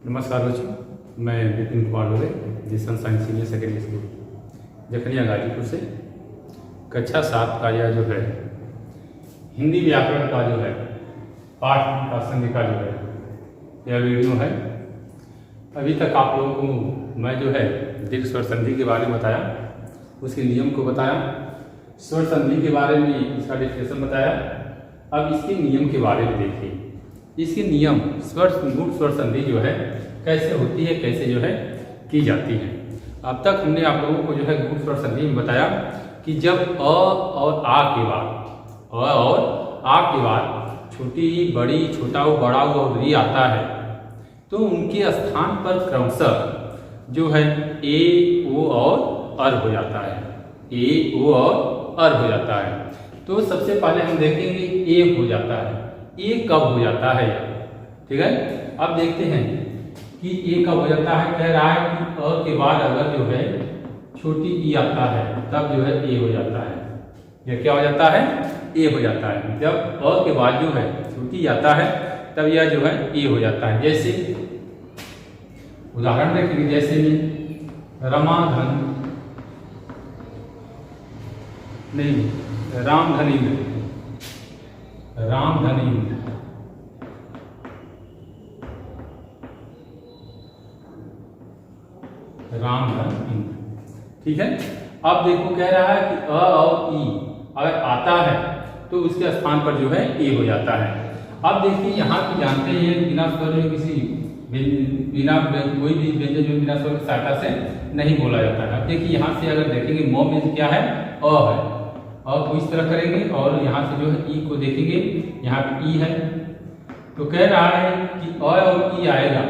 नमस्कार बच्चों, मैं विपिन कुमार डोले, जिसन science senior secondary school Jakhania Ghazipur से कक्षा 7 का यह जो है हिंदी व्याकरण का जो है पाठ का संधिका जो है यह वीडियो है। अभी तक आप लोगों को मैं जो है दीर्घ स्वर संधि के बारे में बताया, उसके नियम को बताया, स्वर संधि के बारे में इसका डिस्कशन बताया। अब इसके नियम के बारे में देखिए। इसके नियम गुण स्वर संधि जो है कैसे होती है, कैसे जो है की जाती है। अब तक हमने आप लोगों को जो है गुण स्वर संधि में बताया कि जब अ और आ के बाद छोटी बड़ी छोटा हो बड़ा हो और री आता है तो उनके स्थान पर क्रमशः जो है ए ओ और अर हो जाता है। ए ओ और अर हो जाता है। तो सबसे पहले हम देखेंगे ए हो जाता है। ए कब हो जाता है, ठीक है। अब देखते हैं कि ए कब हो जाता है। कह रहा है कि अ के बाद अगर जो है छोटी ई आता है तब जो है ए हो जाता है। यह क्या हो जाता है? ए हो जाता है। जब अ के बाद जो है छोटी आता है तब यह जो है ए हो जाता है। जैसे उदाहरण देखेंगे, जैसे में रमाधन नहीं रामधनीन्द्र, रामधनीन्द्र, रामधनीन्द्र, ठीक है। अब देखो कह रहा है कि अ और ई अगर आता है तो उसके स्थान पर जो है ए हो जाता है। अब देखिए यहाँ की जानते हैं बिना स्वर में किसी बिना कोई भी व्यंजन जो बिना स्वर की सहायता से नहीं बोला जाता है। अब देखिए यहाँ से अगर देखेंगे म में क्या है? अ है। अ को इस तरह करेंगे और यहाँ से जो है ई को देखेंगे, यहाँ पे ई है। तो कह रहा है कि अ और ई आएगा,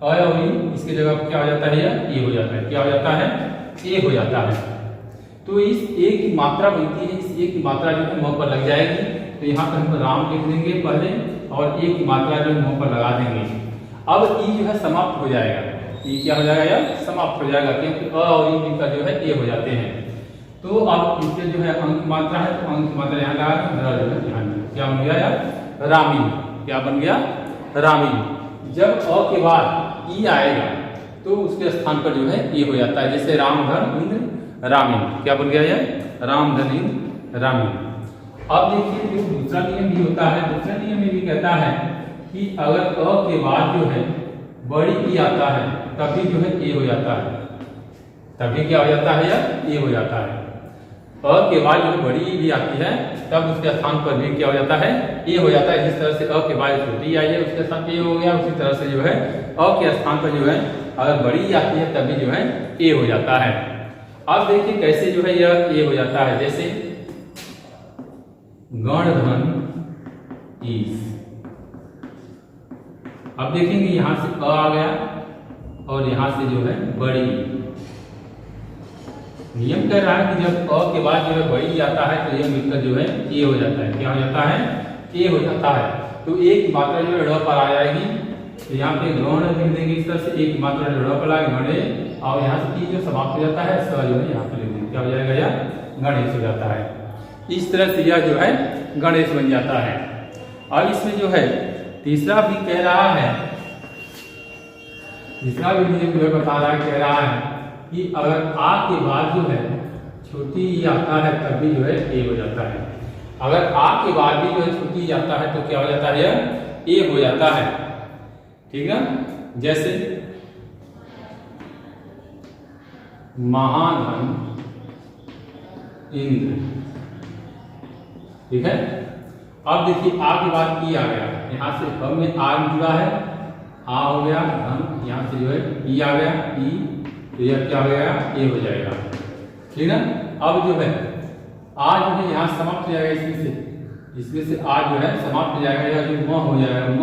अ और ई इसके जगह पर क्या हो जाता है? यह ए हो जाता है। क्या हो जाता है? ए हो जाता है। तो इस ए की मात्रा बनती है, इस ए की मात्रा जो है मुंह पर लग जाएगी। तो यहाँ पर हम राम लिख देंगे पहले और ए की मात्रा जो मुंह पर लगा देंगे। अब ई जो है समाप्त हो जाएगा। ई क्या हो जाएगा? यह समाप्त हो जाएगा क्योंकि अ और ई का जो है ए हो जाते हैं। तो अब इसके जो है अंक की मात्रा है तो अंक की मात्रा यहाँ लगा जो है ध्यान दें। क्या बन गया? यार रामीन। क्या बन गया? रामीन। जब अ के बाद ई आएगा तो उसके स्थान पर जो है ए हो जाता है। जैसे रामधन इंद्र रामीन। क्या बन गया? यह रामधन इंद्र रामीन। अब देखिए जो दूसरा नियम भी होता है, दूसरा नियम में भी कहता है कि अगर अ के बाद जो है बड़ी ई आता है तभी जो है ए हो जाता है। तभी क्या हो जाता है? यह ए हो जाता है। अ के बाद जो बड़ी ई भी आती है तब उसके स्थान पर भी क्या हो जाता है? ए हो जाता है। जिस तरह से अ के बाद छोटी आई है उसके स्थान पर ए हो गया, उसी तरह से जो है अ के स्थान पर जो है अगर बड़ी आती है तभी जो है ए हो जाता है। अब देखिए कैसे जो है यह ए हो जाता है। जैसे गणधन ईश। अब देखेंगे यहां से अ आ गया और यहां से जो है बड़ी। नियम कह रहा है कि जब अ के बाद जो है बड़ी आता है तो यह मिलकर जो है ए हो जाता है। क्या हो जाता है? ए हो जाता है। तो ए की मात्रा जो है ड़ पर आ जाएगी। तो यहाँ पे गण लिख देंगे इस तरह से, एक मात्रा जो ड़ पर आएगी गणे और यहाँ से ई जो समाप्त हो जाता है स जो है यहाँ पे लिख देंगे। क्या हो जाएगा? यह गणेश हो जाता है। इस तरह से यह जो है गणेश बन जाता है। और इसमें जो है तीसरा भी कह रहा है, तीसरा भी नियम जो है बता रहा है, कह रहा है कि अगर आ के बाद जो है छोटी ई आता है तब भी जो है ए हो जाता है। अगर आ के बाद भी जो है छोटी ई आता है तो क्या हो जाता है? यह ए हो जाता है, ठीक है। जैसे महाधन इंद्र, ठीक है। अब देखिए आ के बाद ई आ गया, यहाँ से हम में आ जुड़ा है, आ हो गया धन, यहाँ से जो है ई आ गया ई, तो यह क्या हो गया? ए हो जाएगा, ठीक है। अब जो है आ जो है यहाँ समाप्त हो जाएगा, इसमें से आ जो है समाप्त हो जाएगा। यह जो म हो जाएगा म।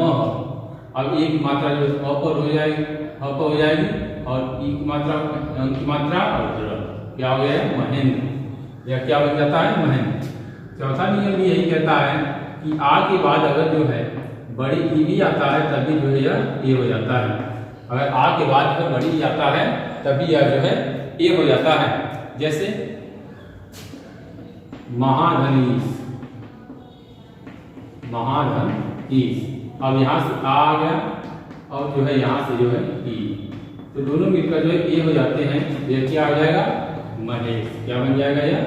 अब ए की मात्रा जो है अ पर हो जाएगी, अ पर हो जाएगी और ई की मात्रा अंक की मात्रा और क्या हो गया? महेंद्र। यह क्या बन जाता है? महेंद्र। चौथा नियम भी यही कहता है कि आ के बाद अगर जो है बड़ी ई भी आता है तभी जो है यह ए हो जाता है। अगर आ के बाद जो बड़ी ई आता है तभी यह जो है ए हो जाता है। जैसे महाधनीश, महाधनीश। अब यहाँ से आ गया और जो है यहाँ से जो है ई, तो दोनों मिलकर जो है ए हो जाते हैं। ये क्या हो जाएगा? महेश। क्या बन जाएगा? यह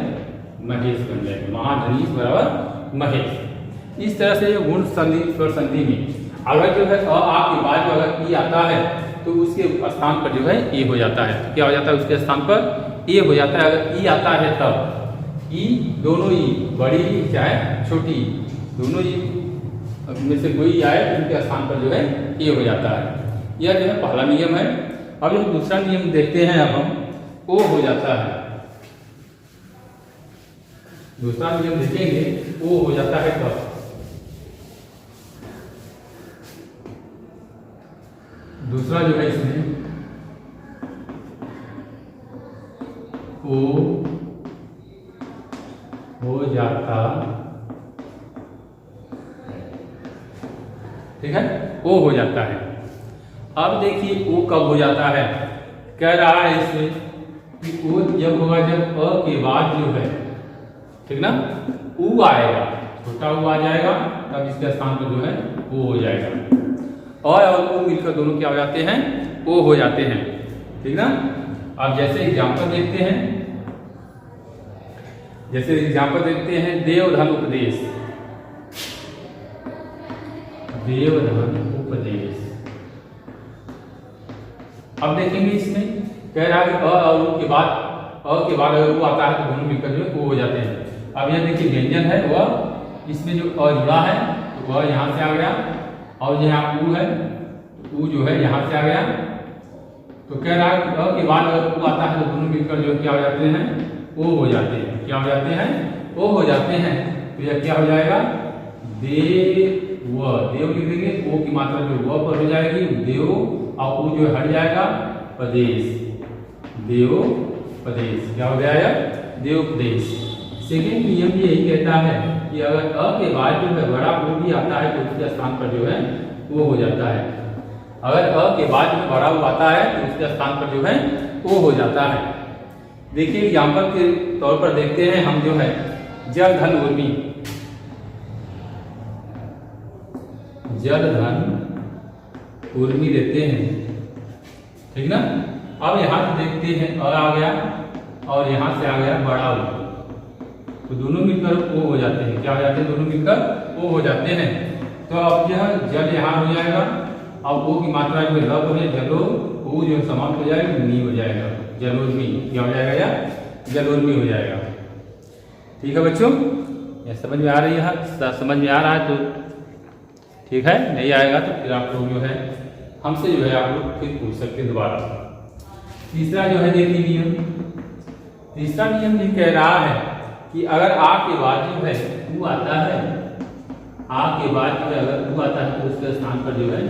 महेश बन जाएगा। महाधनीश बराबर महेश। इस तरह से गुण संधि स्वर संधि में अगर जो है अ आ के बाद जो अगर ई आता है तो उसके स्थान पर जो है ए हो जाता है। क्या हो जाता है? उसके स्थान पर ए हो जाता है। अगर ई आता है तब ई, दोनों ई, बड़ी ई चाहे छोटी, दोनों ई में से कोई आए तो उनके स्थान पर जो है ए हो जाता है। यह जो है पहला नियम है। अब जो दूसरा नियम देखते हैं, अब हम ओ हो जाता है। दूसरा नियम देखेंगे ओ हो जाता है कब? दूसरा जो है इसमें ओ हो जाता, ठीक है, ओ हो जाता है। अब देखिए ओ कब हो जाता है? कह रहा है इसमें कि ओ जब होगा जब अ के बाद जो है, ठीक ना, ऊ आएगा, छोटा ऊ आ जाएगा, तब इसके स्थान पर जो है ओ हो जाएगा। और ओ मिलकर दोनों क्या हो जाते हैं? ओ हो जाते हैं, ठीक ना। अब जैसे एग्जाम्पल देखते हैं, जैसे एग्जाम्पल देखते हैं देवधन उपदेश। देवधन उपदेश। अब देखेंगे इसमें कह रहा है कि अ और उ के बाद, अ के बाद अगर उ आता है तो दोनों मिलकर जो है ओ हो जाते हैं। अब यह देखिए व्यंजन है वह, इसमें जो अ जुड़ा है तो वह यहाँ से आ गया, और यहाँ उ है तो उ जो है यहाँ से आ गया। तो कह रहा है कि अ के बाद अगर उ आता है तो दोनों मिलकर जो क्या हो जाते हैं? ओ हो जाते हैं। क्या हो जाते हैं? ओ हो जाते हैं। तो यह क्या हो जाएगा? देव, देव लिख देंगे, ओ की मात्रा जो व पर हो जाएगी देव, और उ जो हट जाएगा प्रदेश, देवोपदेश। क्या हो जाएगा? देवोपदेश। सेकेंड नियम भी यही कहता है कि अगर अ के बाद जो है बड़ा उ भी आता है तो उसके स्थान पर जो है वो हो जाता है। अगर अ के बाद में बड़ा उ आता है तो उसके स्थान पर जो है वो हो जाता है। देखिए एग्जाम्पल के तौर पर देखते हैं हम, जो है जल धन उर्मी, जल धन उर्मी देते हैं, ठीक ना। अब यहाँ से देखते हैं अ आ गया और यहाँ से आ गया बड़ा उ, तो दोनों मिलकर ओ हो जाते हैं। क्या हो जाते हैं? दोनों मिलकर ओ हो जाते हैं। तो अब यह जल यहाँ हो जाएगा, अब ओ की मात्रा जो है रब है, जलो, ओ जो समाप्त हो जाएगा, नी हो जाएगा, जलोर्मी। क्या हो जाएगा? या जलोर्मी हो जाएगा। ठीक है बच्चों, यह समझ में आ रही है? समझ में आ रहा है तो ठीक है, नहीं आएगा तो फिर आप लोग जो है हमसे जो है आप लोग फिर पूछ सकते हैं दोबारा। तीसरा जो है देखिए नियम, तीसरा नियम ये कह रहा है कि अगर आ के बाद जो है उ आता है, आ के बाद जो है अगर उ आता है तो उसके स्थान पर जो है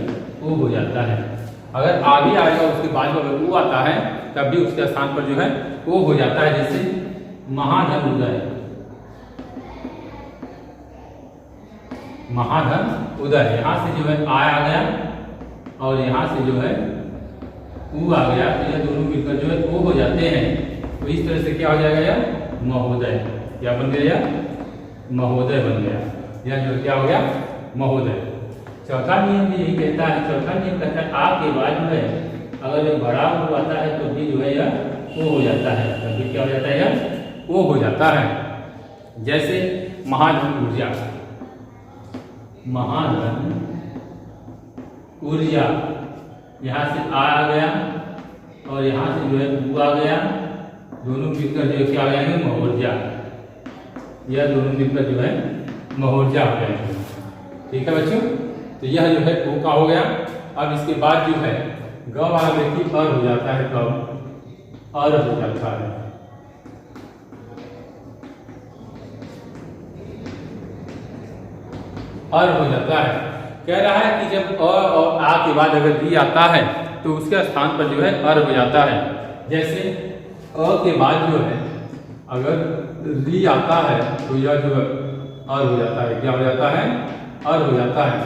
ओ हो जाता है। अगर आ भी आएगा उसके बाद जो अगर उ आता है तब भी उसके स्थान पर जो है ओ हो जाता है। जैसे महाधन उदय, महाधन उदय, यहाँ से जो है आ गया और यहाँ से जो है उ आ गया, तो यह दोनों मिलकर जो है ओ हो जाते हैं। तो इस तरह से क्या हो जाएगा? यह महोदय। क्या बन गया? महोदय बन गया। यह जो क्या हो गया? महोदय। चौथा नियम भी यही कहता है, चौथा नियम कहता है आ के बाद जो है अगर ये बड़ा उ आता है तो भी जो है यह ओ हो जाता है, तभी क्या हो जाता है? यह ओ हो जाता है। जैसे महाधन ऊर्जा, महाधन ऊर्जा, यहाँ से आ गया और यहाँ से जो है उ आ गया, दोनों मिलकर जो क्या हो जाएंगे? महोर्जा। यह दोनों मिलकर जो है महोर्जा हो जाएंगे। ठीक है बच्चों, तो यह जो है ओ का हो गया। अब इसके बाद जो है ग वाला देखिए अर हो जाता है, कब? अर हो जाता है। अर हो जाता है। कह रहा है कि जब अ और आ के बाद अगर री आता है तो उसके स्थान पर जो है अर हो जाता है। जैसे अ के बाद जो है अगर री आता है तो यह जो है अर हो जाता है। क्या हो जाता है? अर हो जाता है।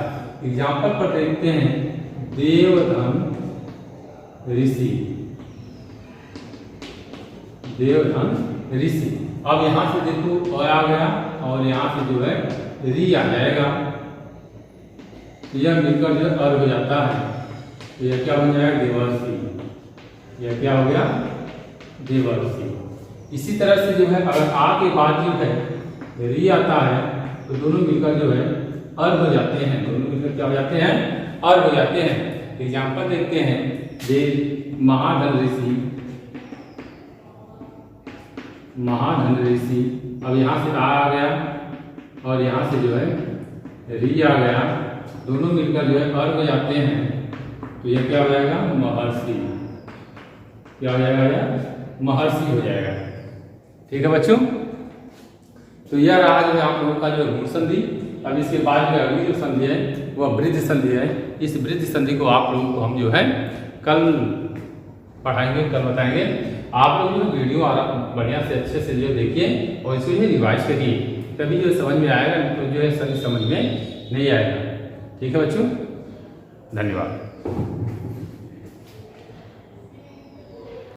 एग्जाम्पल पर देखते हैं देवधन ऋषि, देवधन ऋषि। अब यहाँ से देखो अ आ गया और यहाँ से जो है री आ जाएगा, यह मिलकर जो अर हो जाता है। तो यह क्या बन जाएगा, देवर्षि। यह क्या हो गया, देवर्षि। इसी तरह से जो है अगर आ के बाद जो है री आता है तो दोनों मिलकर जो है अर् हो जाते हैं, दोनों मिलकर क्या हो जाते हैं, अर् हो जाते हैं। एग्जाम्पल देखते हैं, जे महाधन ऋषि, महाधन ऋषि। अब यहाँ से आ गया और यहाँ से जो है री आ गया, दोनों मिलकर जो है अर् हो जाते हैं, तो यह क्या हो जाएगा, महर्षि। क्या हो जाएगा, महर्षि हो जाएगा। ठीक है बच्चों, तो यह रहा जो है आप लोगों का जो है गुण संधि। अब इसके बाद जो अगली जो संधि है वह वृद्धि संधि है। इस वृद्धि संधि को आप लोगों को हम जो है कल पढ़ाएंगे, कल बताएंगे। आप लोग जो वीडियो बढ़िया से अच्छे से जो देखिए और इसको जो रिवाइज करिए, तभी जो समझ में आएगा, तो जो है समझ में नहीं आएगा। ठीक है बच्चों, धन्यवाद।